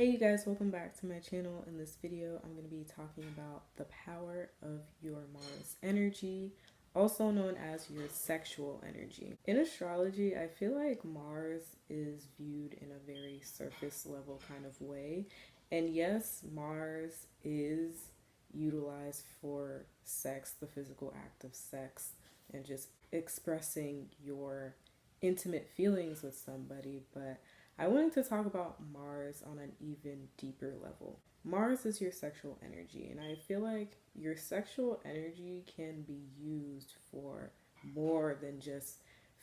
Hey you guys, welcome back to my channel. In this video, I'm going to be talking about the power of your Mars energy, also known as your sexual energy. In astrology, I feel like Mars is viewed in a very surface level kind of way. And yes, Mars is utilized for sex, the physical act of sex, and just expressing your intimate feelings with somebody, but I wanted to talk about Mars on an even deeper level. Mars is your sexual energy, and I feel like your sexual energy can be used for more than just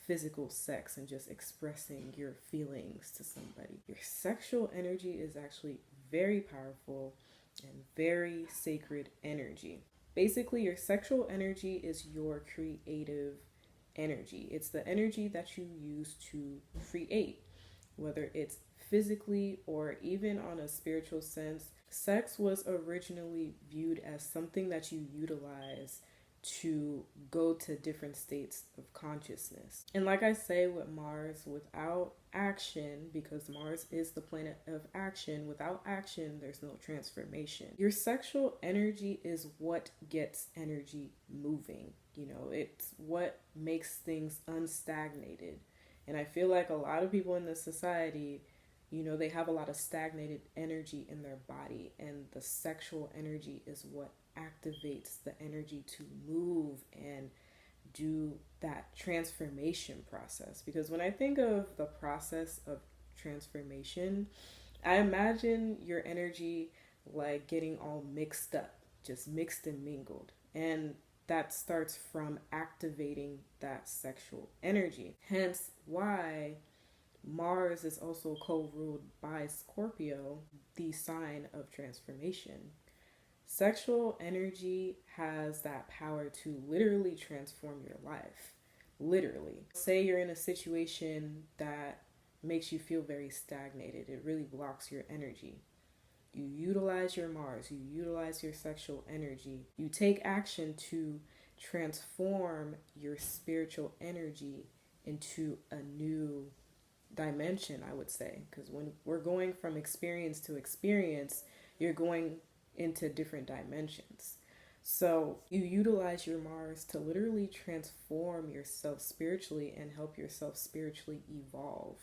physical sex and just expressing your feelings to somebody. Your sexual energy is actually very powerful and very sacred energy. Basically, your sexual energy is your creative energy. It's the energy that you use to create, whether it's physically or even on a spiritual sense. Sex was originally viewed as something that you utilize to go to different states of consciousness. And like I say with Mars, without action, because Mars is the planet of action, without action, there's no transformation. Your sexual energy is what gets energy moving. It's what makes things unstagnated. And I feel like a lot of people in this society, they have a lot of stagnated energy in their body, and the sexual energy is what activates the energy to move and do that transformation process. Because when I think of the process of transformation, I imagine your energy like getting all mixed up, just mixed and mingled. And that starts from activating that sexual energy. Hence why Mars is also co-ruled by Scorpio, the sign of transformation. Sexual energy has that power to literally transform your life. Literally. Say you're in a situation that makes you feel very stagnated. It really blocks your energy. You utilize your Mars, you utilize your sexual energy, you take action to transform your spiritual energy into a new dimension, I would say. Because when we're going from experience to experience, you're going into different dimensions. So you utilize your Mars to literally transform yourself spiritually and help yourself spiritually evolve.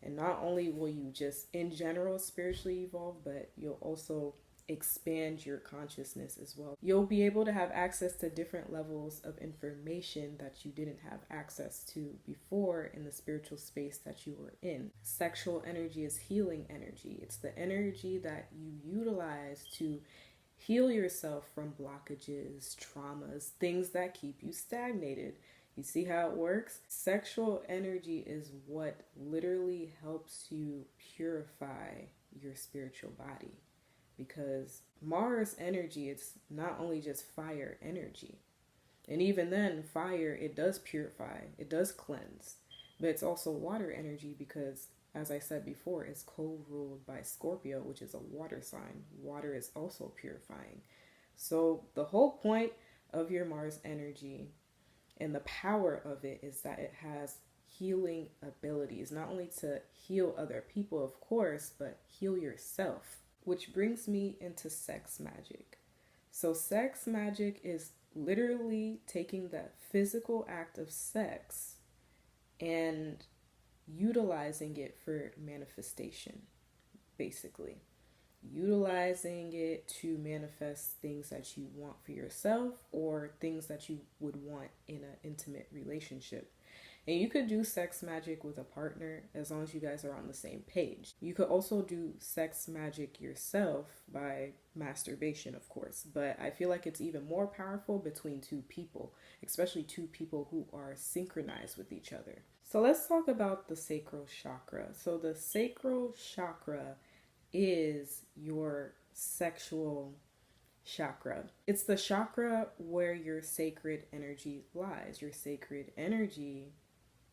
And not only will you just in general spiritually evolve, but you'll also expand your consciousness as well. You'll be able to have access to different levels of information that you didn't have access to before in the spiritual space that you were in. Sexual energy is healing energy. It's the energy that you utilize to heal yourself from blockages, traumas, things that keep you stagnated. You see how it works? Sexual energy is what literally helps you purify your spiritual body. Because Mars energy, it's not only just fire energy. And even then, fire, it does purify, it does cleanse. But it's also water energy because, as I said before, it's co-ruled by Scorpio, which is a water sign. Water is also purifying. So the whole point of your Mars energy and the power of it is that it has healing abilities, not only to heal other people, of course, but heal yourself. Which brings me into sex magic. So sex magic is literally taking that physical act of sex and utilizing it for manifestation, basically. Utilizing it to manifest things that you want for yourself or things that you would want in an intimate relationship. And you could do sex magic with a partner as long as you guys are on the same page. You could also do sex magic yourself by masturbation, of course. But I feel like it's even more powerful between two people, especially two people who are synchronized with each other. So let's talk about the sacral chakra. So the sacral chakra is your sexual chakra. It's the chakra where your sacred energy lies. Your sacred energy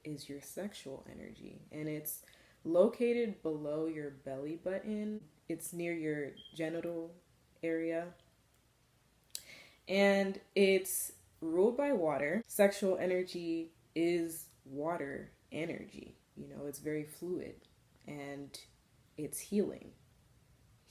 is your sexual energy, and it's located below your belly button. It's near your genital area, and it's ruled by water. Sexual energy is water energy. It's very fluid and it's healing.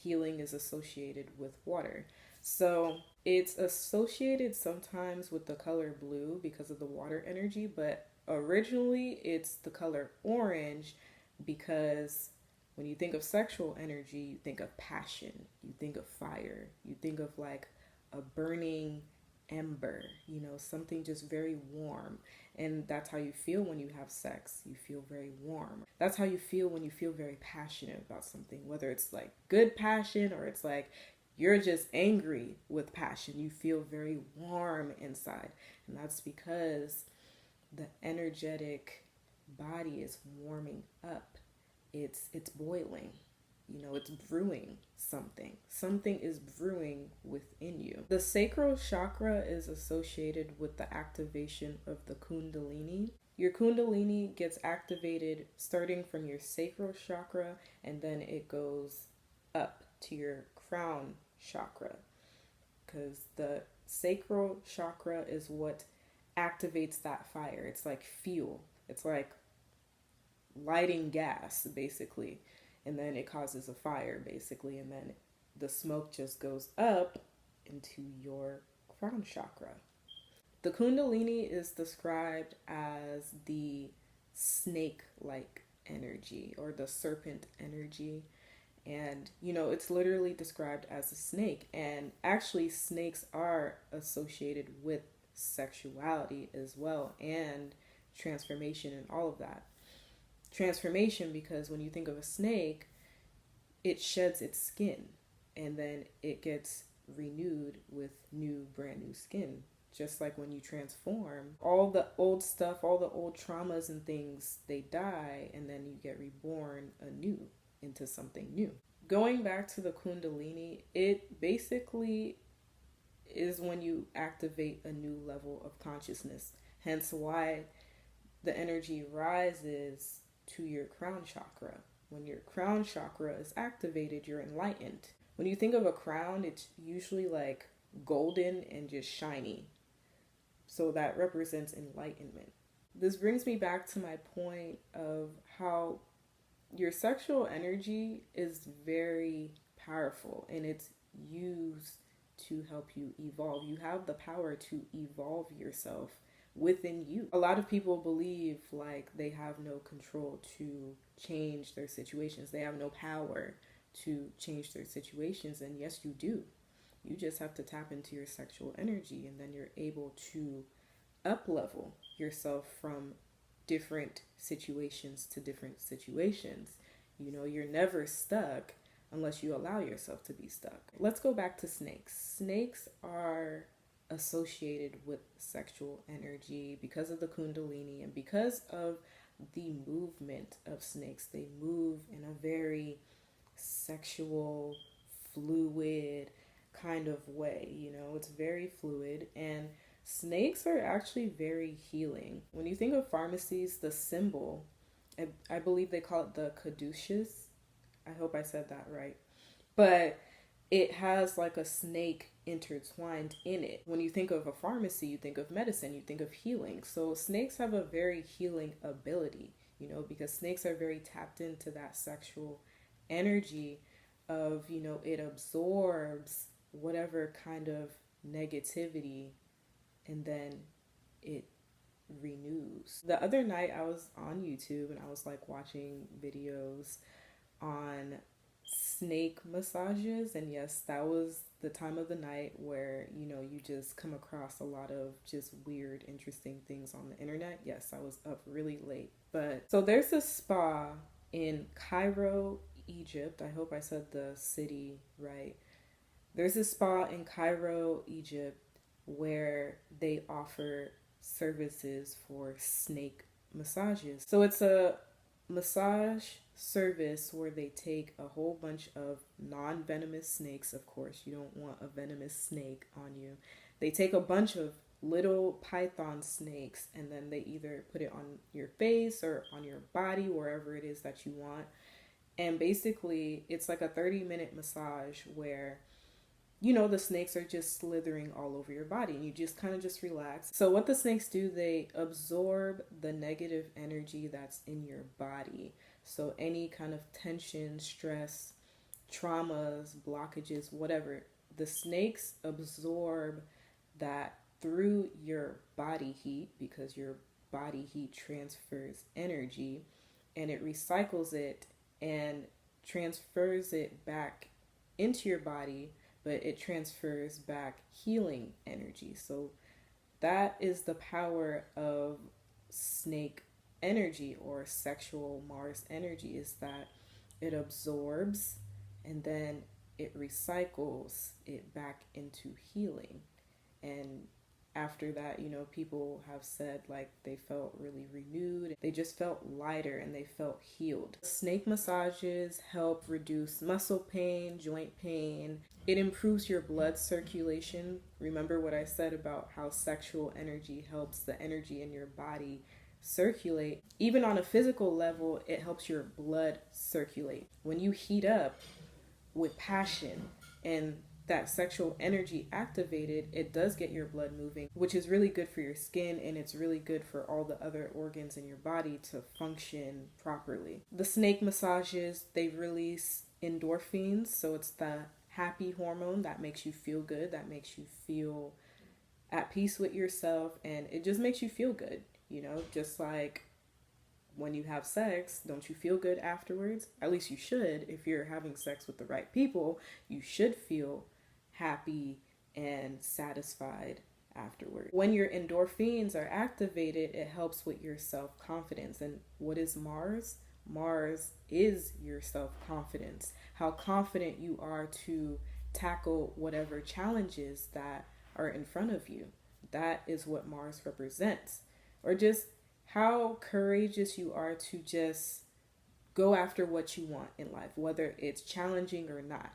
healing is associated with water. So it's associated sometimes with the color blue because of the water energy, but originally it's the color orange because when you think of sexual energy, you think of passion, you think of fire, you think of like a burning ember, you know, something just very warm. And that's how you feel when you have sex. You feel very warm. That's how you feel when you feel very passionate about something, whether it's like good passion or it's like you're just angry with passion. You feel very warm inside. And that's because the energetic body is warming up. It's boiling. You know, it's brewing something. Something is brewing within you. The sacral chakra is associated with the activation of the kundalini. Your kundalini gets activated starting from your sacral chakra, and then it goes up to your crown chakra, because the sacral chakra is what activates that fire. It's like fuel. It's like lighting gas, basically. And then it causes a fire, basically. And then the smoke just goes up into your crown chakra. The kundalini is described as the snake-like energy or the serpent energy. And, you know, it's literally described as a snake. And actually, snakes are associated with sexuality as well, and transformation and all of that. Transformation, because when you think of a snake, it sheds its skin and then it gets renewed with brand new skin. Just like when you transform, all the old stuff, all the old traumas and things, they die, and then you get reborn anew into something new. Going back to the kundalini, it basically is when you activate a new level of consciousness. Hence why the energy rises to your crown chakra. When your crown chakra is activated, you're enlightened. When you think of a crown, it's usually like golden and just shiny. So that represents enlightenment. This brings me back to my point of how your sexual energy is very powerful and it's used to help you evolve. You have the power to evolve yourself within you. A lot of people believe like they have no control to change their situations. They have no power to change their situations. And yes, you do. You just have to tap into your sexual energy, and then you're able to up-level yourself from different situations to different situations. You know, you're never stuck unless you allow yourself to be stuck. Let's go back to snakes. Snakes are associated with sexual energy because of the kundalini and because of the movement of snakes. They move in a very sexual, fluid kind of way. You know, it's very fluid, and snakes are actually very healing. When you think of pharmacies, the symbol, I believe they call it the caduceus. I hope I said that right. But it has like a snake intertwined in it. When you think of a pharmacy, you think of medicine, you think of healing. So snakes have a very healing ability, you know, because snakes are very tapped into that sexual energy of, you know, it absorbs whatever kind of negativity and then it renews. The other night I was on YouTube and I was like watching videos on snake massages, and yes, that was the time of the night where, you know, you just come across a lot of just weird, interesting things on the internet. Yes, I was up really late. But so there's a spa in Cairo, Egypt. I hope I said the city right. There's a spa in Cairo, Egypt, where they offer services for snake massages. So it's a massage service where they take a whole bunch of non-venomous snakes. Of course, you don't want a venomous snake on you. They take a bunch of little python snakes and then they either put it on your face or on your body, wherever it is that you want. And basically, it's like a 30-minute massage where, you know, the snakes are just slithering all over your body and you just kind of just relax. So what the snakes do, they absorb the negative energy that's in your body. So any kind of tension, stress, traumas, blockages, whatever. The snakes absorb that through your body heat, because your body heat transfers energy, and it recycles it and transfers it back into your body, but it transfers back healing energy. So that is the power of snake energy, or sexual Mars energy, is that it absorbs and then it recycles it back into healing. And after that, people have said like they felt really renewed. They just felt lighter and they felt healed. Snake massages help reduce muscle pain, joint pain. It improves your blood circulation. Remember what I said about how sexual energy helps the energy in your body circulate. Even on a physical level, it helps your blood circulate. When you heat up with passion and that sexual energy activated, it does get your blood moving, which is really good for your skin, and it's really good for all the other organs in your body to function properly. The snake massages, they release endorphins, so it's the happy hormone that makes you feel good, that makes you feel at peace with yourself, and it just makes you feel good, just like when you have sex, don't you feel good afterwards? At least you should. If you're having sex with the right people, you should feel happy and satisfied afterward. When your endorphins are activated, it helps with your self-confidence. And what is Mars? Mars is your self-confidence. How confident you are to tackle whatever challenges that are in front of you. That is what Mars represents. Or just how courageous you are to just go after what you want in life, whether it's challenging or not,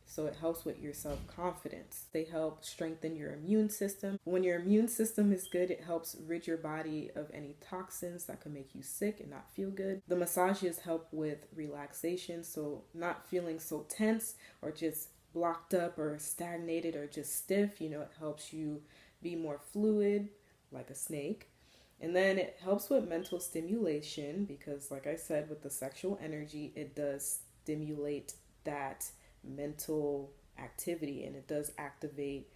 So it helps with your self-confidence. They help strengthen your immune system. When your immune system is good, it helps rid your body of any toxins that can make you sick and not feel good. The massages help with relaxation, so not feeling so tense or just blocked up or stagnated or just stiff. It helps you be more fluid, like a snake. And then it helps with mental stimulation because, like I said, with the sexual energy, it does stimulate that mental activity, and it does activate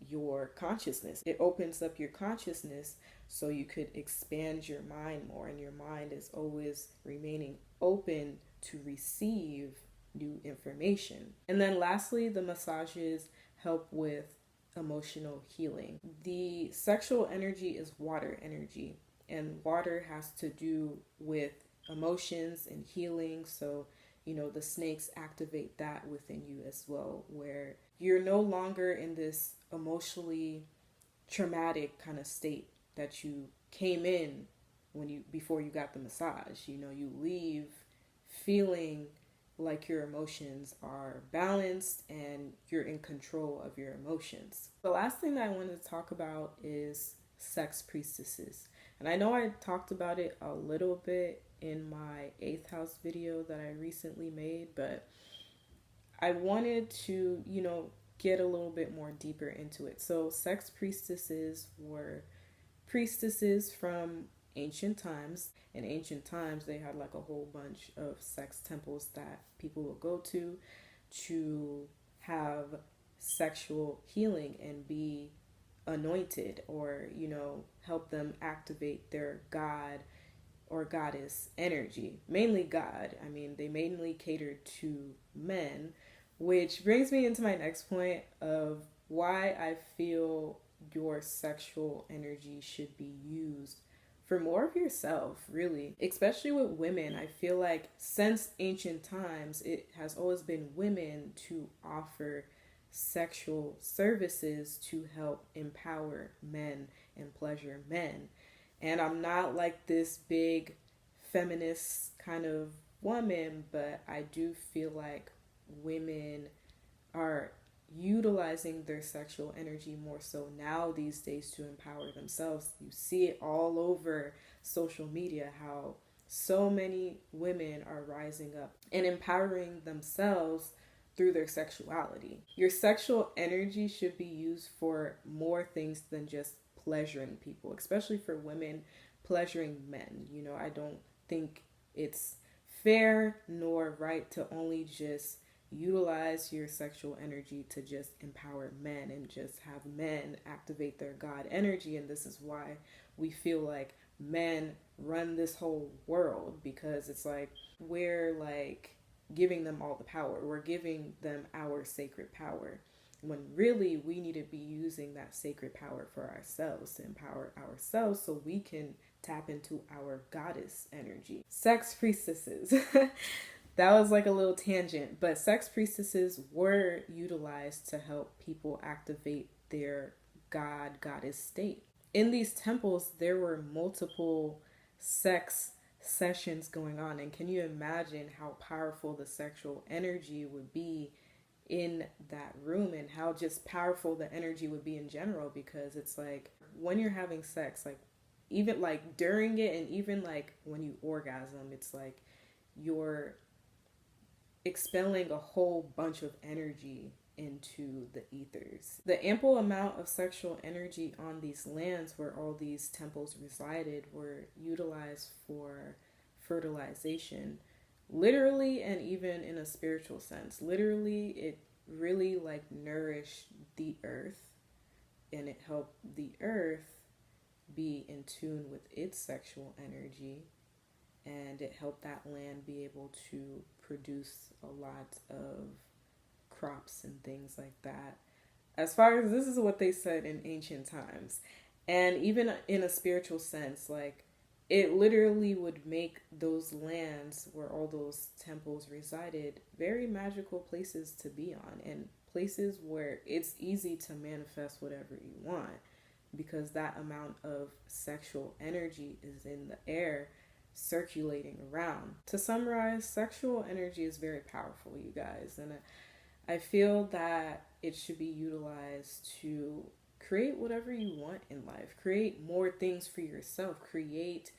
your consciousness. It opens up your consciousness so you could expand your mind more, and your mind is always remaining open to receive new information. And then lastly, the massages help with emotional healing. The sexual energy is water energy, and water has to do with emotions and healing. So, the snakes activate that within you as well, where you're no longer in this emotionally traumatic kind of state that you came in before you got the massage. You leave feeling like your emotions are balanced and you're in control of your emotions. The last thing that I wanted to talk about is sex priestesses. And I know I talked about it a little bit in my 8th house video that I recently made, but I wanted to, get a little bit more deeper into it. So sex priestesses were priestesses from ancient times. In ancient times, they had like a whole bunch of sex temples that people would go to have sexual healing and be anointed, or help them activate their god or goddess energy. Mainly God. I mean, they mainly catered to men, which brings me into my next point of why I feel your sexual energy should be used for more of yourself, really. Especially with women. I feel like since ancient times, it has always been women to offer sexual services to help empower men and pleasure men. And I'm not like this big feminist kind of woman, but I do feel like women are utilizing their sexual energy more so now these days to empower themselves. You see it all over social media, how so many women are rising up and empowering themselves through their sexuality. Your sexual energy should be used for more things than just pleasuring people, especially for women pleasuring men. I don't think it's fair nor right to only just utilize your sexual energy to just empower men and just have men activate their God energy. And this is why we feel like men run this whole world, because it's like we're like giving them all the power. We're giving them our sacred power, when really we need to be using that sacred power for ourselves, to empower ourselves so we can tap into our goddess energy. Sex priestesses. That was like a little tangent, but sex priestesses were utilized to help people activate their goddess state. In these temples, there were multiple sex sessions going on, and can you imagine how powerful the sexual energy would be in that room, and how just powerful the energy would be in general? Because it's like when you're having sex, like even like during it, and even like when you orgasm, it's like you're expelling a whole bunch of energy into the ethers. The ample amount of sexual energy on these lands where all these temples resided were utilized for fertilization, literally, and even in a spiritual sense. Literally, it really like nourished the earth, and it helped the earth be in tune with its sexual energy, and it helped that land be able to produce a lot of crops and things like that. As far as this is what they said in ancient times. And even in a spiritual sense, like it literally would make those lands where all those temples resided very magical places to be on, and places where it's easy to manifest whatever you want, because that amount of sexual energy is in the air circulating around. To summarize, sexual energy is very powerful, you guys, and I feel that it should be utilized to create whatever you want in life. Create more things for yourself. Create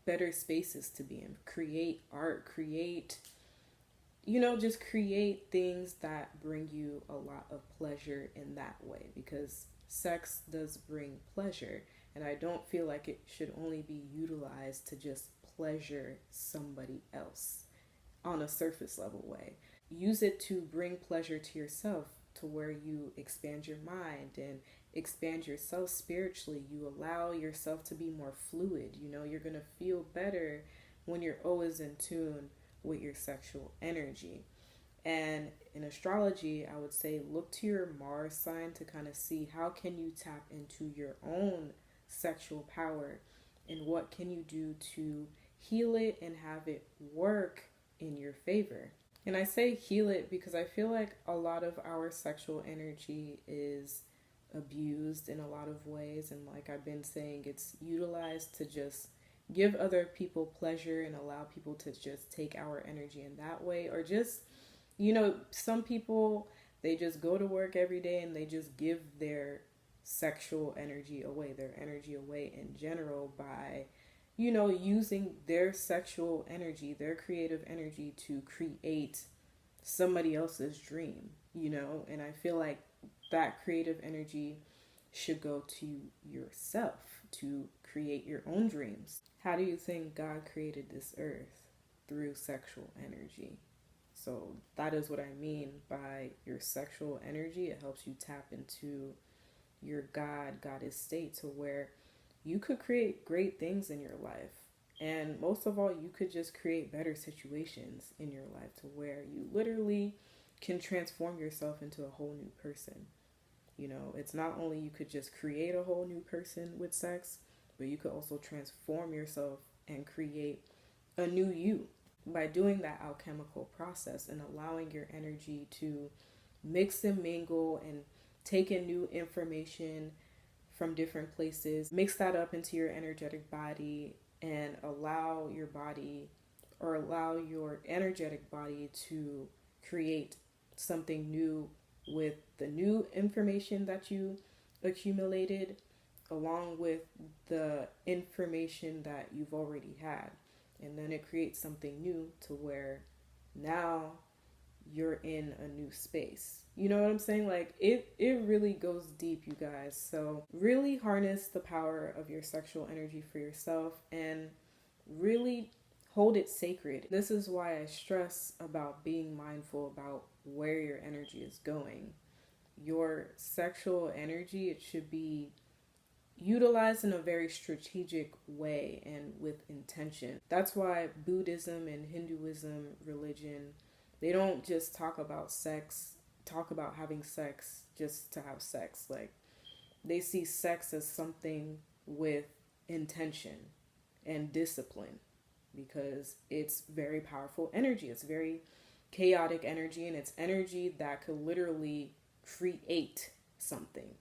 better spaces to be in. Create art. Create, just create things that bring you a lot of pleasure in that way, because sex does bring pleasure, and I don't feel like it should only be utilized to just pleasure somebody else on a surface level way. Use it to bring pleasure to yourself, to where you expand your mind and expand yourself spiritually. You allow yourself to be more fluid. You're going to feel better when you're always in tune with your sexual energy. And in astrology, I would say look to your Mars sign to kind of see how can you tap into your own sexual power, and what can you do to heal it and have it work in your favor. And I say heal it because I feel like a lot of our sexual energy is abused in a lot of ways, and like I've been saying, it's utilized to just give other people pleasure and allow people to just take our energy in that way, or just some people, they just go to work every day and they just give their sexual energy away, their energy away in general, by using their sexual energy, their creative energy to create somebody else's dream, and I feel like that creative energy should go to yourself to create your own dreams. How do you think God created this earth? Through sexual energy. So that is what I mean by your sexual energy. It helps you tap into your goddess state, to where you could create great things in your life. And most of all, you could just create better situations in your life, to where you literally can transform yourself into a whole new person. It's not only you could just create a whole new person with sex, but you could also transform yourself and create a new you by doing that alchemical process and allowing your energy to mix and mingle and take in new information from different places, mix that up into your energetic body, and allow your energetic body to create something new with the new information that you accumulated, along with the information that you've already had. And then it creates something new, to where now you're in a new space. You know what I'm saying? Like it really goes deep, you guys. So really harness the power of your sexual energy for yourself, and really hold it sacred. This is why I stress about being mindful about where your energy is going. Your sexual energy, it should be utilized in a very strategic way and with intention. That's why Buddhism and Hinduism religion, they don't just talk about sex, talk about having sex just to have sex. Like, they see sex as something with intention and discipline, because it's very powerful energy. It's very chaotic energy, and it's energy that could literally create something.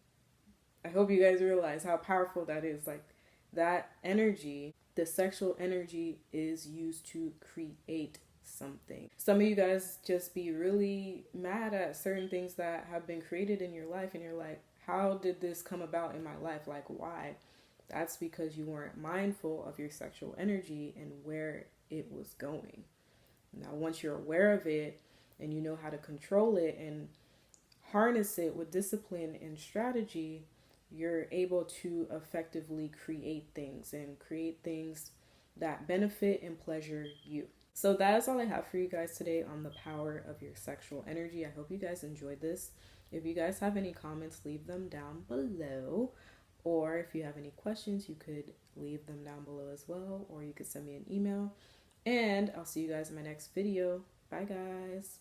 I hope you guys realize how powerful that is. Like, that energy, the sexual energy, is used to create something. Some of you guys just be really mad at certain things that have been created in your life, and you're like, how did this come about in my life? Like, why? That's because you weren't mindful of your sexual energy and where it was going. Now, once you're aware of it and you know how to control it and harness it with discipline and strategy, you're able to effectively create things that benefit and pleasure you. So that is all I have for you guys today on the power of your sexual energy. I hope you guys enjoyed this. If you guys have any comments, leave them down below. Or if you have any questions, you could leave them down below as well. Or you could send me an email. And I'll see you guys in my next video. Bye, guys.